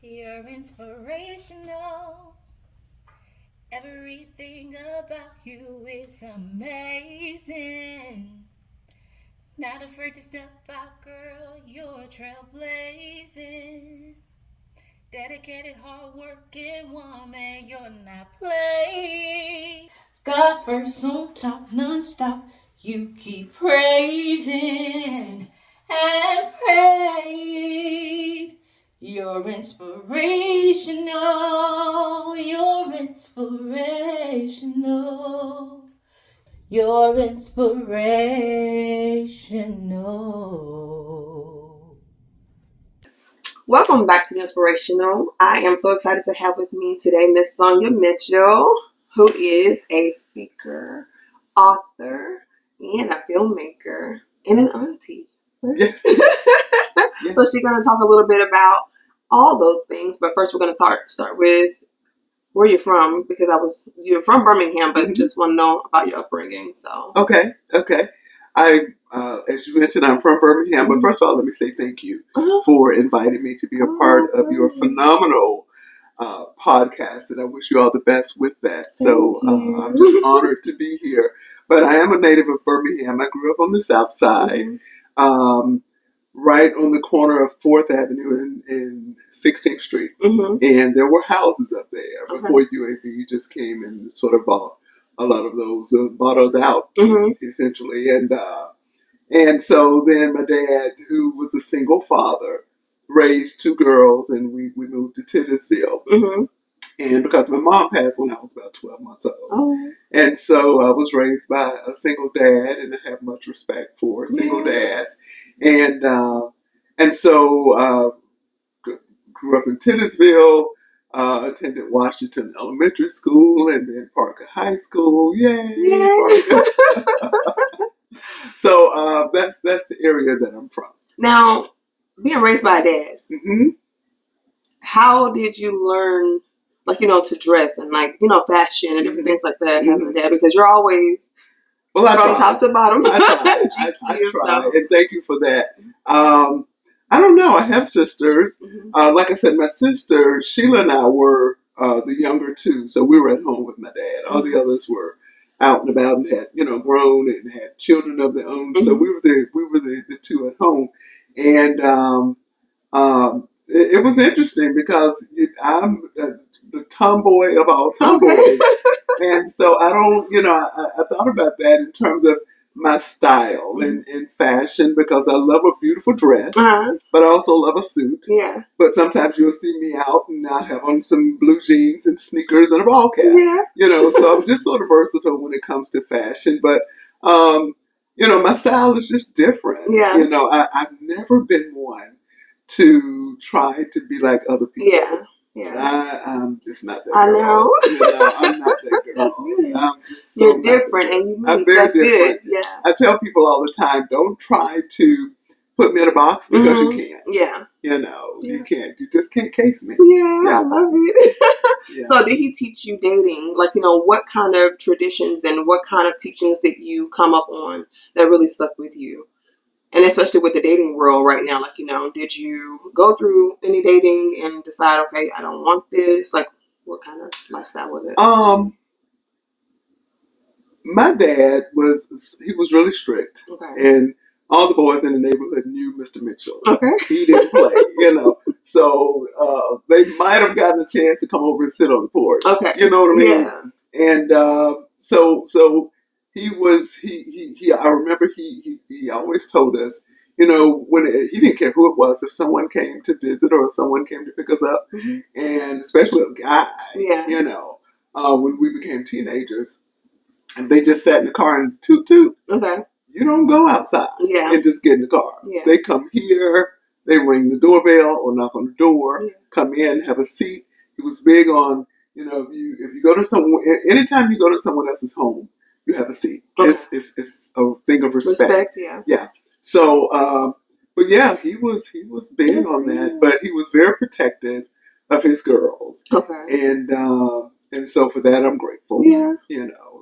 You're inspirational. Everything about you is amazing. Not afraid to step out, girl. You're trailblazing. Dedicated, hard-working woman. You're not playing. God first on top, non-stop. You keep praising and praying. You're inspirational. You're inspirational. You're inspirational. Welcome back to Inspirational. I am so excited to have with me today Miss Sonya Mitchell, who is a speaker, author, and a filmmaker, and an auntie. Yes. So she's going to talk a little bit about all those things. But first, we're going to start with where you're from, because you're from Birmingham, but just want to know about your upbringing. So Okay. As you mentioned, I'm from Birmingham, but first of all, let me say thank you for inviting me to be a part of your phenomenal podcast, and I wish you all the best with that. So I'm just honored to be here. But I am a native of Birmingham. I grew up on the South Side, right on the corner of 4th Avenue and 16th Street. And there were houses up there before UAB just came and sort of bought a lot of those motos out, essentially. And so then my dad, who was a single father, raised 2 girls, and we moved to Titusville. And because my mom passed when I was about 12 months old. And so I was raised by a single dad, and I have much respect for single dads. And so grew up in Titusville, attended Washington Elementary School, and then Parker High School. Yay! So that's the area that I'm from. now, being raised by a dad, how did you learn, to dress and fashion and different things like that having a dad? Because you're always from top to bottom. I try, and thank you for that. I don't know. I have sisters. Like I said, my sister Sheila and I were the younger 2, so we were at home with my dad. All the others were out and about and had grown and had children of their own. So we were the 2 at home, and it was interesting because I'm the tomboy of all tomboys. And so I don't, I thought about that in terms of my style and fashion, because I love a beautiful dress, but I also love a suit. Yeah. But sometimes you'll see me out and I'll have on some blue jeans and sneakers and a ball cap. Yeah. So I'm just sort of versatile when it comes to fashion. But, my style is just different. Yeah. I've never been one to try to be like other people. Yeah. Yeah. I'm just not that girl. I know. I'm not that girl. That's good. I'm just You're different and unique. I'm very different. Good. Yeah. I tell people all the time, don't try to put me in a box because you can't. Yeah. You can't. You just can't case me. Yeah. I love it. So did he teach you dating? What kind of traditions and what kind of teachings did you come up on that really stuck with you? And especially with the dating world right now, did you go through any dating and decide, okay, I don't want this? What kind of lifestyle was it? My dad was really strict. Okay. And all the boys in the neighborhood knew Mr. Mitchell. Okay. He didn't play, So they might have gotten a chance to come over and sit on the porch. Okay. You know what I mean? Yeah. And so he I remember he always told us, when he didn't care who it was, if someone came to visit or if someone came to pick us up, and especially a guy, when we became teenagers, and they just sat in the car and toot. Okay. You don't go outside and just get in the car. Yeah. They come here, they ring the doorbell or knock on the door, come in, have a seat. He was big on, if you go to anytime you go to someone else's home, you have a seat. Okay. It's a thing of respect. Yeah. So, but yeah, he was big on that, but he was very protective of his girls. Okay. And so for that, I'm grateful. Yeah.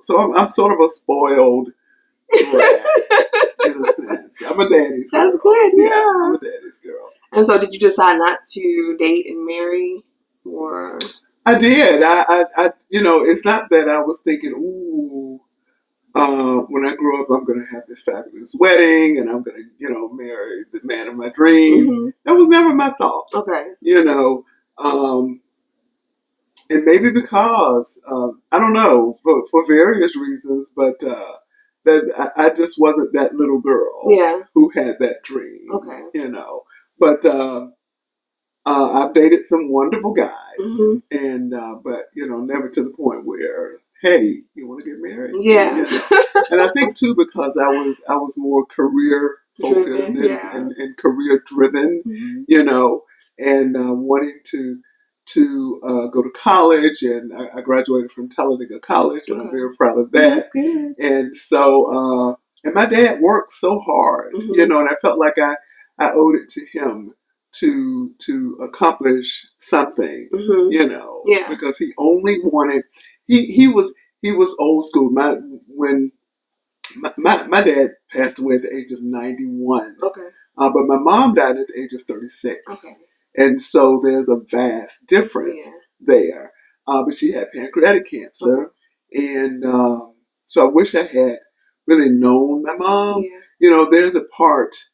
So I'm sort of a spoiled brat in a sense. I'm a daddy's girl. That's good. Yeah. I'm a daddy's girl. And so did you decide not to date and marry, or? I did. I it's not that I was thinking, ooh, when I grow up, I'm going to have this fabulous wedding and I'm going to, marry the man of my dreams. Mm-hmm. That was never my thought. Okay. And maybe because, I don't know, for various reasons, but that I just wasn't that little girl who had that dream. Okay. But I've dated some wonderful guys, and but never to the point where, hey, you want to get married? Yeah. And I think too because I was more career focused and career driven, and wanting to go to college, and I graduated from Talladega College, and I'm very proud of that. That's good. And so, and my dad worked so hard, and I felt like I owed it to him to accomplish something, because he only wanted, he was old school. My dad passed away at the age of 91. Okay. But my mom died at the age of 36. Okay. And so there's a vast difference there. But she had pancreatic cancer. Okay. And so I wish I had really known my mom. Yeah. There's a part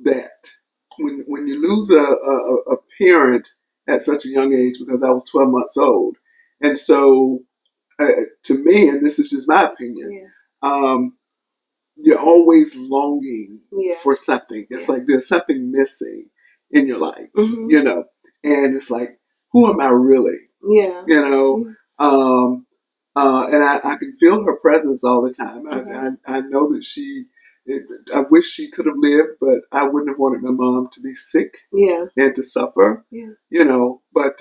that when you lose a parent at such a young age, because I was 12 months old. And so to me, and this is just my opinion, you're always longing for something. It's like there's something missing in your life, and it's like, who am I really? Yeah. And I can feel her presence all the time. I know that I wish she could have lived, but I wouldn't have wanted my mom to be sick and to suffer, but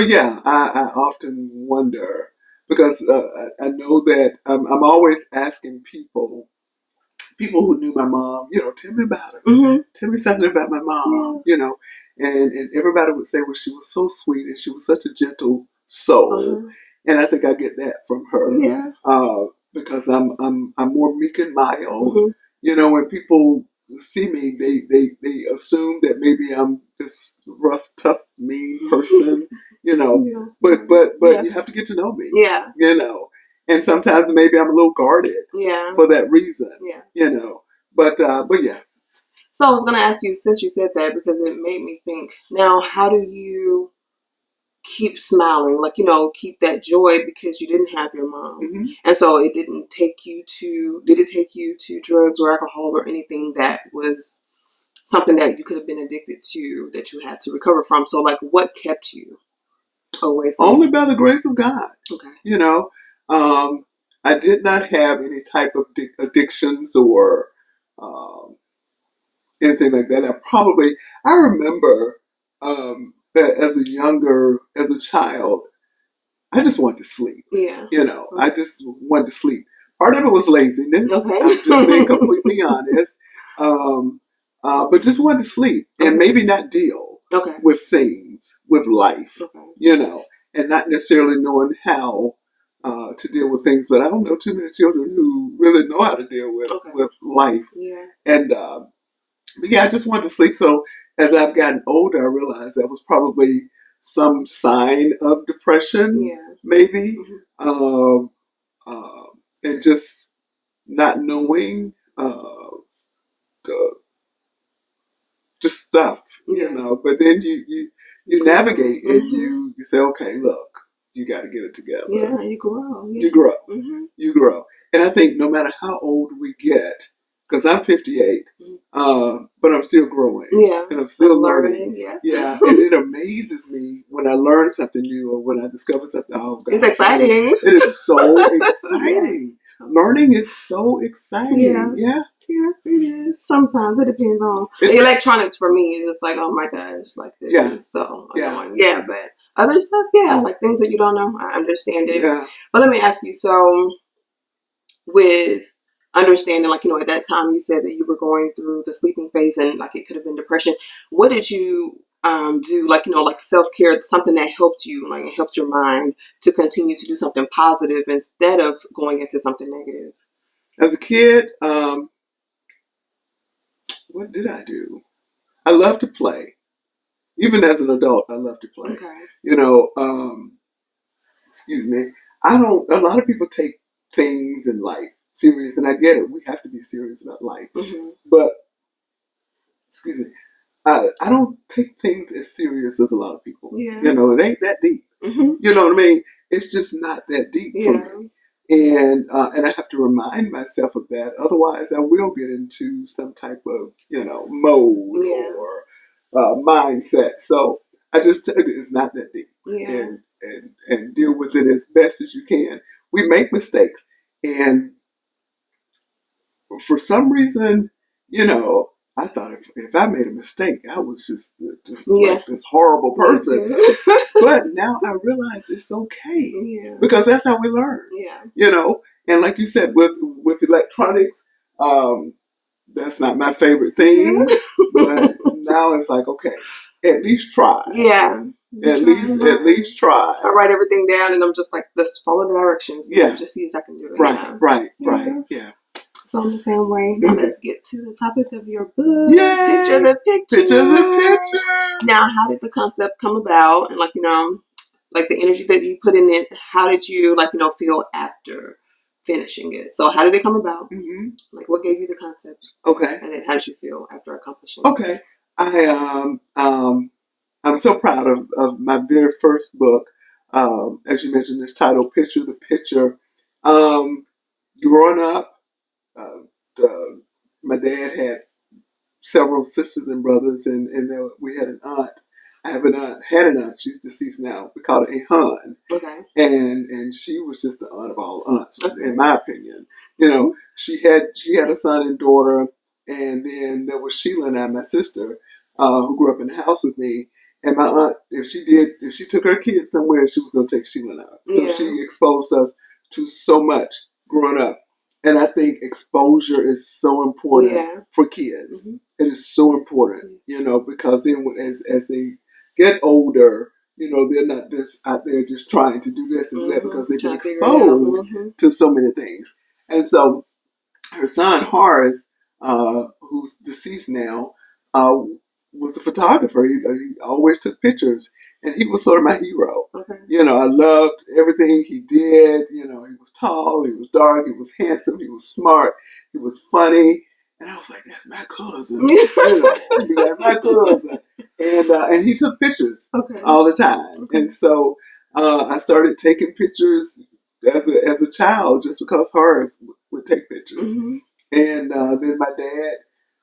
yeah, I often wonder, because I know that I'm always asking people who knew my mom, tell me about her. Tell me something about my mom, and everybody would say, well, she was so sweet and she was such a gentle soul. And I think I get that from her, because I'm more meek and mild. When people see me, they assume that maybe I'm this rough, tough, mean person, but you have to get to know me, and sometimes maybe I'm a little guarded, for that reason, but yeah. So I was going to ask you, since you said that, because it made me think, now, how do you keep smiling, keep that joy, because you didn't have your mom, and so did it take you to drugs or alcohol or anything that was something that you could have been addicted to, that you had to recover from? So what kept you away from only by the grace of God? Okay. I did not have any type of addictions or anything like that. I remember that as a child, I just wanted to sleep. Yeah. I just wanted to sleep. Part of it was laziness. Okay. I'm just being completely honest. But just wanted to sleep and maybe not deal with things, with life, and not necessarily knowing how to deal with things. But I don't know too many children who really know how to deal with life. Yeah. And but yeah, I just wanted to sleep. So as I've gotten older, I realized that was probably some sign of depression, maybe, and just not knowing, just stuff, But then you navigate, and you say, okay, look, you got to get it together. Yeah, you grow. Yeah. You grow. You grow. And I think no matter how old we get, because I'm 58, but I'm still growing. Yeah. And I'm still learning. Yeah. And it amazes me when I learn something new or when I discover something. Oh, God. It's exciting. It is so exciting. Learning is so exciting. Yeah. Yeah, it is. Sometimes it depends on electronics. For me, it's like, oh my gosh, this is so annoying. Yeah, but other stuff, things that you don't know, I understand it. Yeah. But let me ask you, so with understanding, at that time you said that you were going through the sleeping phase and it could have been depression. What did you do? Self-care, something that helped you, helped your mind to continue to do something positive instead of going into something negative? As a kid, what did I do? I love to play. Even as an adult, I love to play. Okay. You know, excuse me. I don't. A lot of people take things in life serious, and I get it. We have to be serious about life. Mm-hmm. But excuse me, I don't take things as serious as a lot of people. Yeah. You know, it ain't that deep. Mm-hmm. You know what I mean? It's just not that deep for Yeah. me. And I have to remind myself of that. Otherwise, I will get into some type of mode Yeah. or mindset. So I just tell you, it's not that deep. Yeah. And deal with it as best as you can. We make mistakes, and for some reason, I thought if I made a mistake, I was just like this horrible person. But now I realize it's okay. Yeah. Because that's how we learn. Yeah. And like you said, with electronics, that's not my favorite thing. But now it's like, okay, at least try. Yeah. At least try. I write everything down, and I'm just like, let's follow the directions. Yeah. Just see if I can do it. Right. Yeah. So in the same way, now let's get to the topic of your book. Yay! Picture the picture. Picture the picture. Now, how did the concept come about? And like the energy that you put in it, how did you feel after finishing it? So how did it come about? Mm-hmm. Like, what gave you the concept? Okay. And then how did you feel after accomplishing it? Okay. I'm so proud of my very first book. As you mentioned, this title, Picture the Picture. Growing up, my dad had several sisters and brothers, and we had an aunt. I have had an aunt. She's deceased now. We call her a hun. Okay. And she was just the aunt of all aunts, Okay. in my opinion. She had a son and daughter, and then there was Sheila and I, my sister, who grew up in the house with me. And my aunt, if she took her kids somewhere, she was going to take Sheila and I. So she exposed us to so much growing up. And I think exposure is so important for kids. Mm-hmm. It is so important, because then as they get older, they're not just out there just trying to do this and that, because they've been exposed to so many things. And so her son, Horace, who's deceased now, was a photographer. He always took pictures, and he was sort of my hero. Okay. I loved everything he did. He was tall, he was dark, he was handsome, he was smart, he was funny. And I was like, that's my cousin. That's my cousin. And he took pictures all the time. Okay. And so I started taking pictures as a child, just because Horace would take pictures. Mm-hmm. And then my dad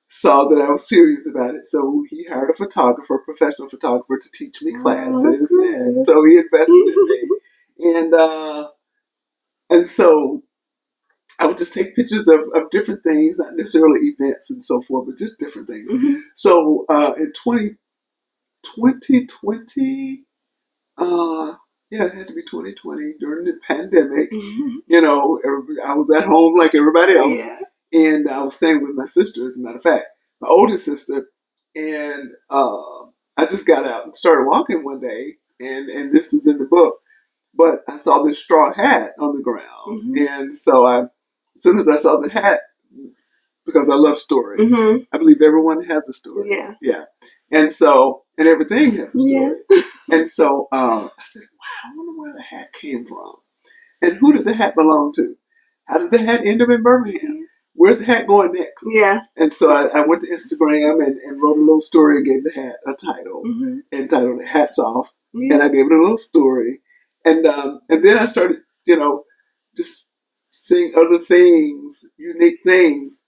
saw that I was serious about it, so he hired a professional photographer, to teach me classes. And so he invested in me. And so I would just take pictures of different things, not necessarily events and so forth, but just different things. Mm-hmm. So in 2020, it had to be 2020, during the pandemic. Mm-hmm. I was at home like everybody else. Yeah. And I was staying with my sister, as a matter of fact, my oldest sister. And I just got out and started walking one day, and this is in the book. But I saw this straw hat on the ground. Mm-hmm. And so as soon as I saw the hat, because I love stories, mm-hmm. I believe everyone has a story. Yeah. Yeah. And everything has a story. Yeah. And so I said, wow, I wonder where the hat came from. And who did the hat belong to? How did the hat end up in Birmingham? Yeah. Where's the hat going next? Yeah. And so I went to Instagram and wrote a little story and gave the hat a title, mm-hmm. entitled Hats Off. Yeah. And I gave it a little story. And then I started, just seeing other things, unique things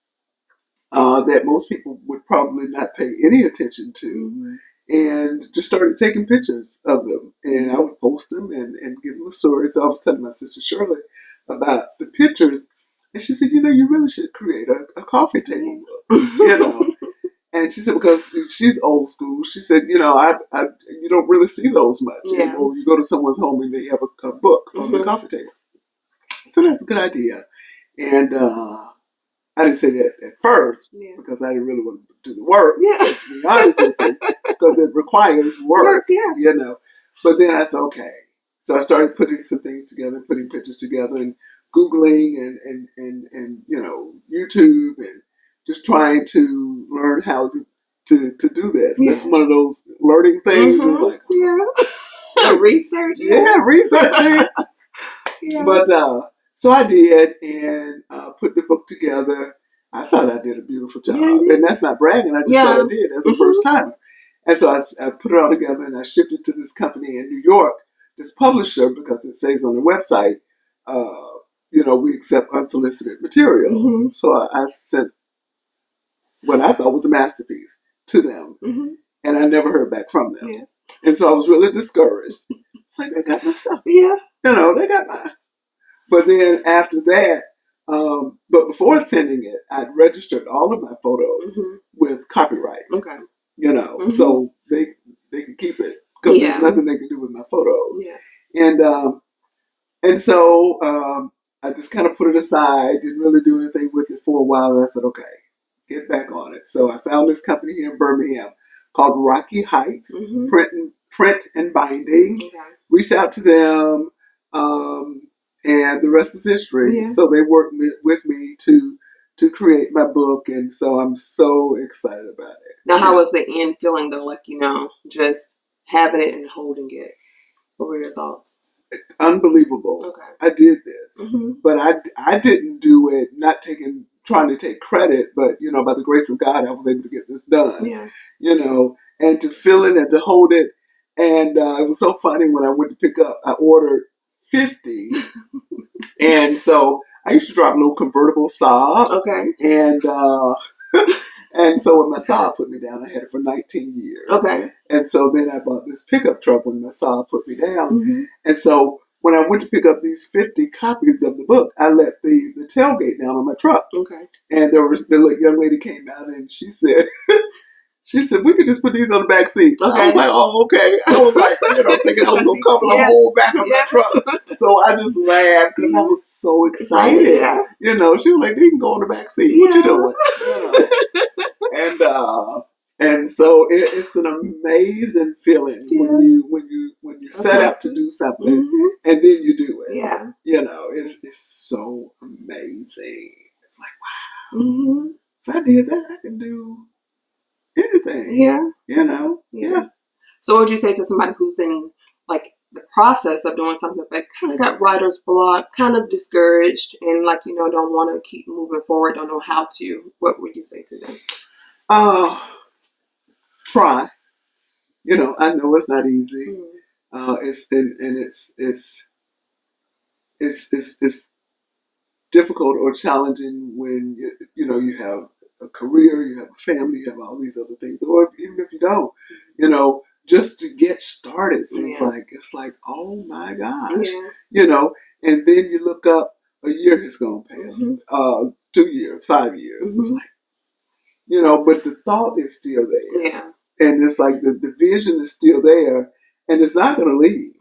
that most people would probably not pay any attention to. Mm-hmm. And just started taking pictures of them. And I would post them and give them a story. So I was telling my sister Shirley about the pictures. And she said, you really should create a coffee table book, And she said, because she's old school, she said, you don't really see those much. Yeah. You go to someone's home and they have a book on the coffee table. So that's a good idea. And I didn't say that at first because I didn't really want to do the work, to be honest with you, because it requires work, But then I said, okay. So I started putting some things together, putting pictures together, and Googling and YouTube, and just trying to learn how to to do this. That's one of those learning things. It's like, research. Yeah, researching. But so I did, and put the book together. I thought I did a beautiful job, and that's not bragging. I just thought I did as the first time. And so I put it all together, and I shipped it to this company in New York, this publisher, because it says on the website, we accept unsolicited material. So I sent what I thought was a masterpiece to them, and I never heard back from them. And so I was really discouraged. It's like, they got my stuff. They got my. But then after that, but before sending it, I'd registered all of my photos with copyright. So they could keep it because there's nothing they can do with my photos. And so I just kind of put it aside, didn't really do anything with it for a while, and I said, okay, get back on it. So I found this company here in Birmingham called Rocky Heights Print and Binding. Reached out to them, and the rest is history. So they worked with me to create my book, and so I'm so excited about it. Now, how was the end feeling though? Like, just having it and holding it. What were your thoughts? Unbelievable. Okay. I did this, but I didn't do it trying to take credit, but by the grace of God, I was able to get this done. And to feel it and to hold it. And it was so funny when I went to pick up, I ordered 50. And so I used to drive a little convertible Saab. Okay. And and so when my Saab put me down, I had it for 19 years. Okay. And so then I bought this pickup truck when my Saab put me down. And so when I went to pick up these 50 copies of the book, I let the tailgate down on my truck. Okay. And the young lady came out and she said, we could just put these on the back seat. Okay. I was like, oh, okay. I was like, thinking I was going to cover the whole back of my truck. So I just laughed because I was so excited. She was like, they can go on the back seat. What you doing? And so it's an amazing feeling when you set out to do something and then you do it. It's so amazing. It's like, wow. If I did that, I can do anything. So what would you say to somebody who's in like the process of doing something but kind of got writer's block, kind of discouraged, and don't want to keep moving forward, don't know how to? What would you say to them? Try. I know it's not easy. It's difficult or challenging when you have a career, you have a family, you have all these other things, or even if you don't, just to get started seems like it's like, oh my gosh, and then you look up, a year has gone past, 2 years, 5 years, it's like, but the thought is still there, and it's like the vision is still there, and it's not going to leave,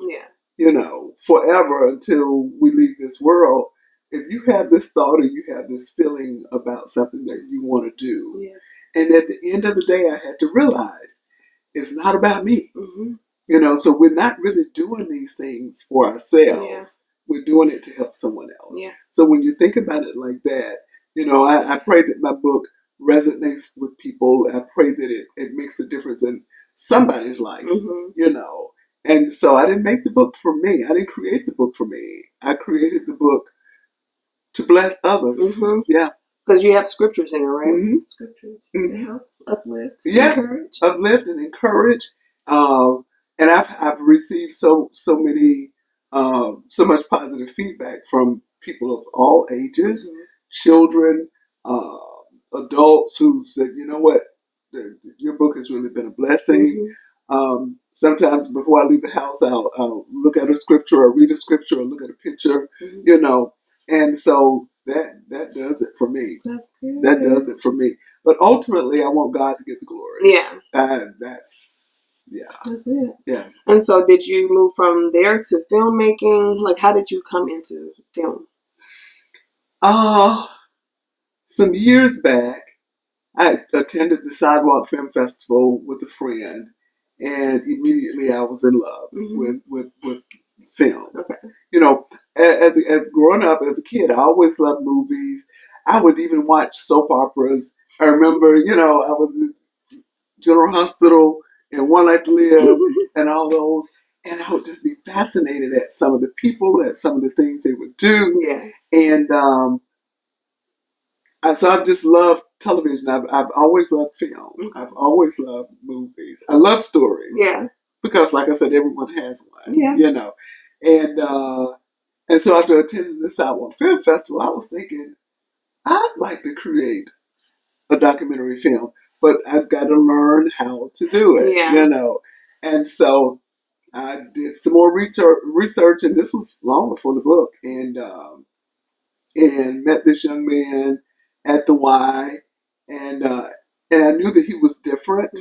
forever until we leave this world. If you have this thought or you have this feeling about something that you want to do, and at the end of the day, I had to realize it's not about me. So we're not really doing these things for ourselves. We're doing it to help someone else. So when you think about it like that, I pray that my book resonates with people. I pray that it makes a difference in somebody's life, And so I didn't make the book for me. I didn't create the book for me. I created the book to bless others. Because you have scriptures in it, right? Scriptures to help uplift, encourage. Uplift and encourage. And I've received so many so much positive feedback from people of all ages, children, adults who said, you know what, your book has really been a blessing. Sometimes before I leave the house, I'll look at a scripture or read a scripture or look at a picture, and so that does it for me. That's good. That does it for me. But ultimately, I want God to get the glory. That's it. Yeah. And so did you move from there to filmmaking? Like, how did you come into film? Some years back, I attended the Sidewalk Film Festival with a friend, and immediately I was in love with film. Okay. As growing up as a kid, I always loved movies. I would even watch soap operas. I remember, I would General Hospital and One Life to Live and all those. And I would just be fascinated at some of the people, at some of the things they would do. Yeah. And so I've just loved television. I've always loved film. I've always loved movies. I love stories. Yeah. Because, like I said, everyone has one. Yeah. You know. And so after attending the Southwark Film Festival, I was thinking, I'd like to create a documentary film, but I've got to learn how to do it. Yeah. You know. And so I did some more research, and this was long before the book, and met this young man at the Y, and I knew that he was different,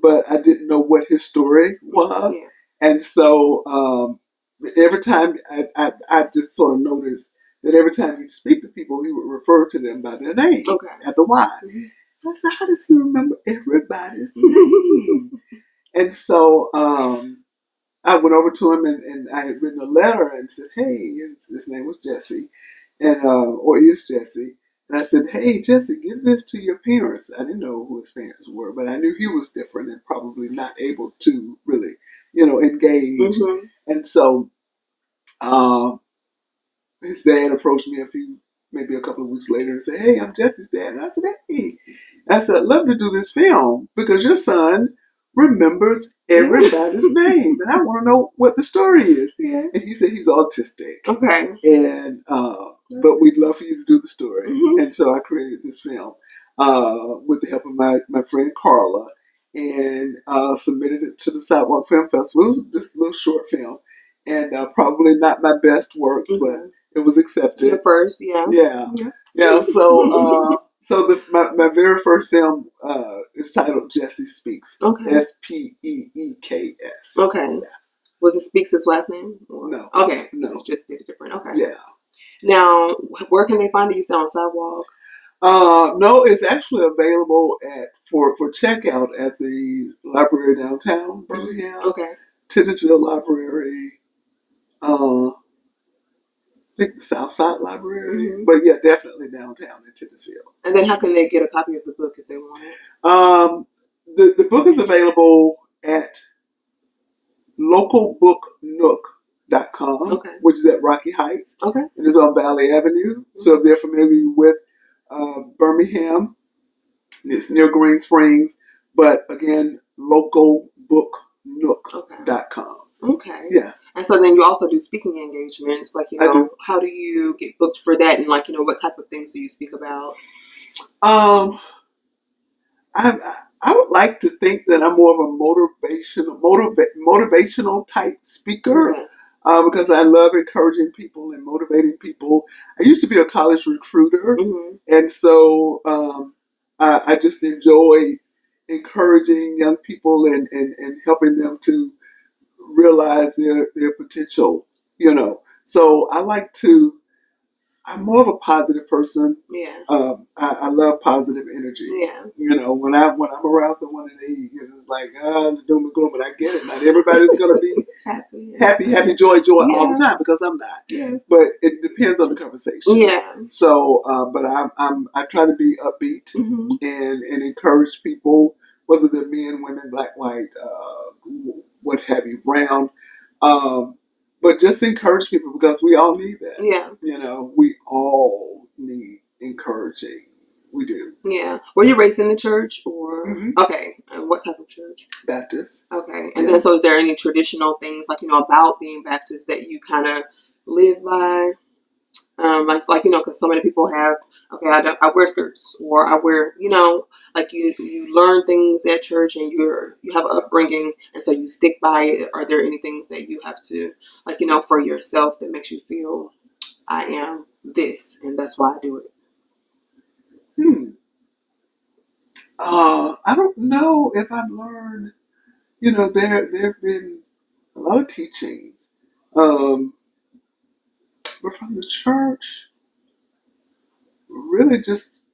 but I didn't know what his story was, and so every time I just sort of noticed that every time he'd speak to people, he would refer to them by their name at the Y. I said, how does he remember everybody's name? And so I went over to him and I had written a letter and said, hey, his name was Jesse, and or is Jesse. And I said, hey, Jesse, give this to your parents. I didn't know who his parents were, but I knew he was different and probably not able to really, engage. And so his dad approached me maybe a couple of weeks later and said, hey, I'm Jesse's dad. And I said, hey. And I said, I'd love to do this film because your son remembers everybody's name. And I want to know what the story is. Yeah. And he said he's autistic. Okay. And, but we'd love for you to do the story. And so I created this film with the help of my friend Carla and submitted it to the Sidewalk Film Festival. It was just a little short film. And probably not my best work, but it was accepted. Your first, yeah. So my very first film is titled Jesse Speaks. Okay. Speeks. Okay. Yeah. Was it Speaks his last name? Or? No. Okay. No. You just did it different. Okay. Yeah. Now, where can they find it? You said on Sidewalk? No, it's actually available for checkout at the library downtown Birmingham. Okay. Titusville Library. I think the Southside Library, but yeah, definitely downtown in Titusville. And then how can they get a copy of the book if they want it? The book is available at localbooknook.com, which is at Rocky Heights. Okay. It is on Valley Avenue. So if they're familiar with Birmingham, it's near Green Springs. But again, localbooknook.com. Okay. Yeah. And so then you also do speaking engagements, like, how do you get booked for that? And like, what type of things do you speak about? I would like to think that I'm more of a motivational type speaker, because I love encouraging people and motivating people. I used to be a college recruiter, and so I just enjoy encouraging young people and helping them to realize their potential, So I'm more of a positive person. Yeah. I love positive energy. Yeah. When I'm around someone and it's like, the doom and gloom, but I get it. Not everybody's gonna be happy, joy all the time, because I'm not. Yeah. But it depends on the conversation. Yeah. So, but I try to be upbeat and encourage people, whether they're men, women, black, white, what have you, brown. But just encourage people, because we all need that. Yeah. We all need encouraging. We do. Yeah. Were you raised in the church or? Okay. And what type of church? Baptist. Okay. And then, so is there any traditional things, like, about being Baptist that you kind of live by? Like, because so many people have, I wear skirts, or I wear, like you learn things at church and you have an upbringing, and so you stick by it. Are there any things that you have to, like, for yourself that makes you feel, I am this and that's why I do it? I don't know if I've learned, there have been a lot of teachings, but from the church, really just,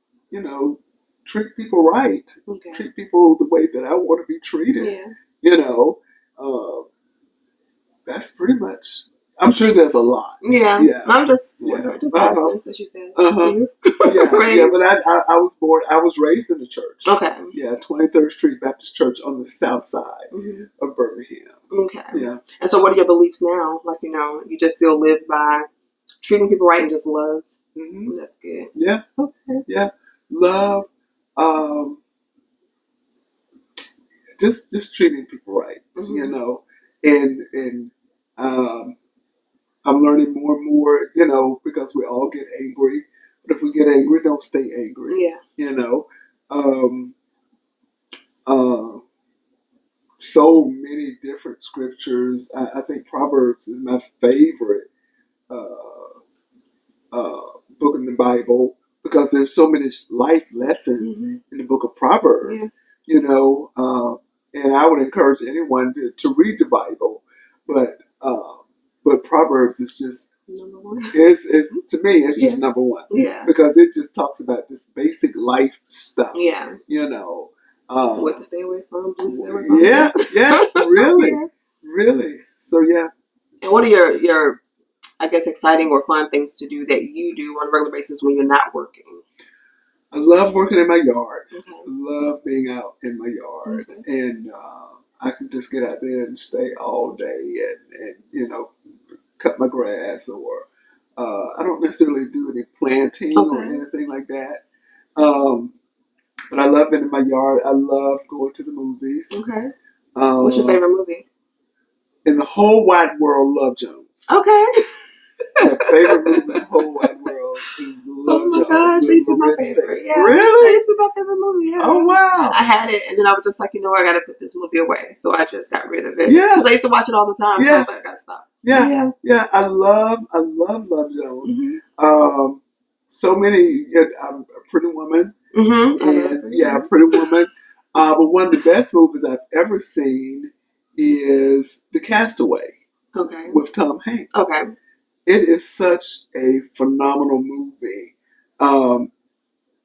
treat people right. Okay. Treat people the way that I want to be treated. Yeah. That's pretty much I'm sure there's a lot. Yeah. I'm just asking, since you said. Yeah, but I was born. I was raised in the church. Okay. Yeah, 23rd Street Baptist Church on the south side of Birmingham. Okay. Yeah. And so, what are your beliefs now? Like, you just still live by treating people right and just love. That's good. Yeah. Okay. Yeah. Love. Just treating people right. And I'm learning more and more, because we all get angry. But if we get angry, don't stay angry. Yeah. So many different scriptures. I think Proverbs is my favorite book in the Bible because there's so many life lessons in the book of Proverbs. And I would encourage anyone to read the Bible, but Proverbs is just number one. Is to me it's just number one. Yeah. Because it just talks about this basic life stuff. Yeah. What to stay away from. Yeah. Really. Really. So yeah. And what are your I guess exciting or fun things to do that you do on a regular basis when you're not working? I love working in my yard. Okay. I love being out in my yard. Okay. And I can just get out there and stay all day and cut my grass or I don't necessarily do any planting or anything like that. But I love being in my yard. I love going to the movies. Okay. What's your favorite movie? In the whole wide world, Love Jones. Okay. My favorite movie in the whole wide world is Love Jones. Oh my gosh, this is my favorite. Yeah. Really? This is my favorite movie. Yeah. Oh wow. I had it and then I was just like, I gotta put this movie away. So I just got rid of it. Yeah. Because I used to watch it all the time. So I was like, I gotta stop. Yeah. I love Love Jones. So many Pretty Woman. And Pretty Woman. But one of the best movies I've ever seen is The Castaway. Okay. With Tom Hanks. Okay. It is such a phenomenal movie. I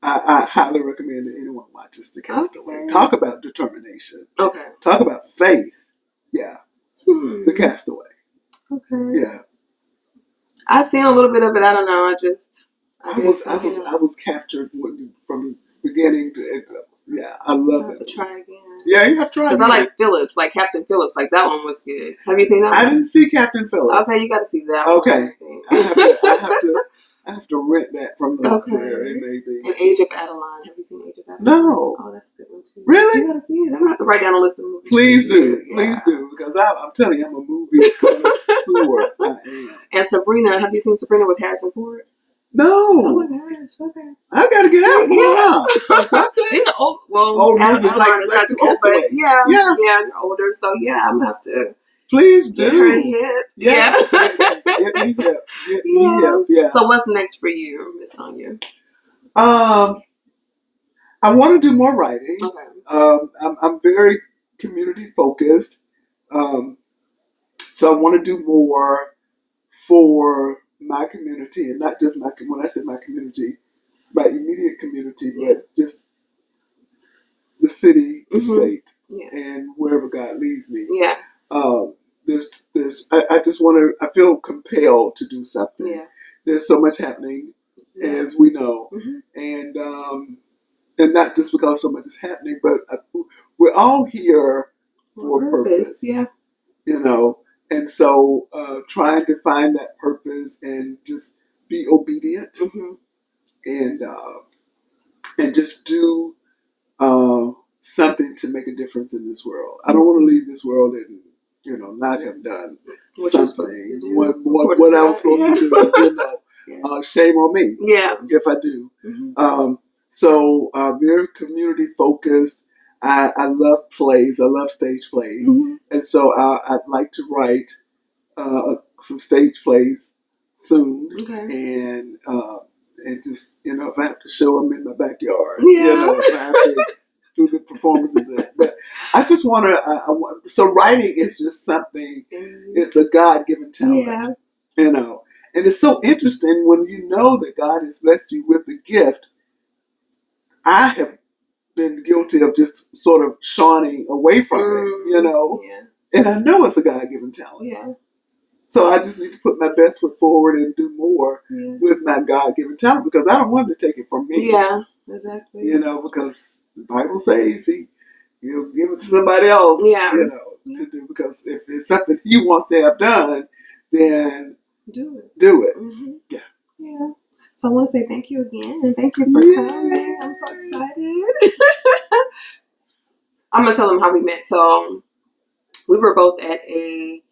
highly recommend that anyone watches The Castaway. Okay. Talk about determination. Okay. Talk about faith. Yeah. The Castaway. Okay. Yeah. I've seen a little bit of it. I don't know. I was captured from beginning to end. Yeah, I love it. Try again. Yeah, you have to try again. Because I like Phillips, like Captain Phillips. Like that one was good. Have you seen that one? I didn't see Captain Phillips. Okay, you got to see that one. Okay. I have to rent that from the library, maybe. And Age of Adeline. Have you seen Age of Adeline? No. Oh, that's a good one too. Really? You got to see it. I'm going to have to write down a list of movies. Please do. Please do. Because I'm telling you, I'm a movie connoisseur. I am. And Sabrina. Have you seen Sabrina with Harrison Ford? No. Oh my gosh. Okay. I got to get out. Yeah. These are old. Well, Adeline is not too old, but yeah, they're older. So yeah, I'm going to have to. Please do. Get her hip. Yeah. Get me hip. Get me hip. Yeah. So what's next for you, Miss Sonya? I want to do more writing. Okay. I'm very community focused. So I want to do more for my community, and not just when I say my community, my immediate community, but just the city, the state, and wherever God leads me. Yeah. I just want to. I feel compelled to do something. Yeah. There's so much happening, as we know, and not just because so much is happening, but we're all here for a purpose. Yeah. And so trying to find that purpose and just be obedient, and just do something to make a difference in this world. I don't want to leave this world and not have done something. What I was supposed to do. Shame on me. Yeah. If I do. So very community focused. I love plays. I love stage plays, and so I'd like to write some stage plays soon. Okay. And just if I have to show them in my backyard, yeah. If I have to do the performances there. But I just want to. So writing is just something. It's a God-given talent, and it's so interesting when you know that God has blessed you with the gift. I have been guilty of just sort of shawning away from it, and I know it's a God-given talent. Yeah. So I just need to put my best foot forward and do more with my God-given talent because I don't want him to take it from me. Yeah, exactly. You know, because the Bible says he'll give it to somebody else. Yeah. You know, to do because if it's something he wants to have done, then do it. Do it. Mm-hmm. Yeah. Yeah. So I want to say thank you again and thank you for coming. I'm so excited. I'm gonna tell them how we met. So we were both at a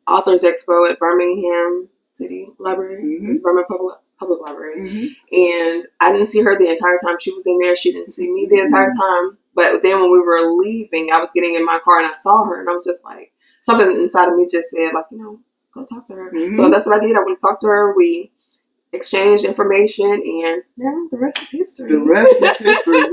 authors expo at Birmingham City Library. Mm-hmm. It's Birmingham Public Library. Mm-hmm. And I didn't see her the entire time she was in there. She didn't see me the entire time. But then when we were leaving, I was getting in my car and I saw her and I was just like, something inside of me just said, like, you know, go talk to her. Mm-hmm. So that's what I did. I went to talk to her. We exchanged information and now the rest is history. The rest is history.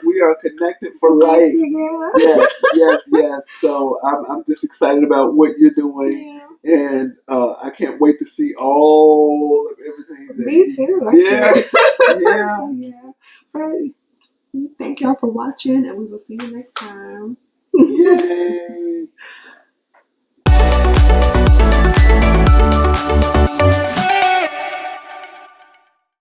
We are connected for life. Yeah. Yes. So I'm just excited about what you're doing. Yeah. And I can't wait to see all of everything. Me too. Yeah. So thank y'all for watching and we will see you next time. Yay.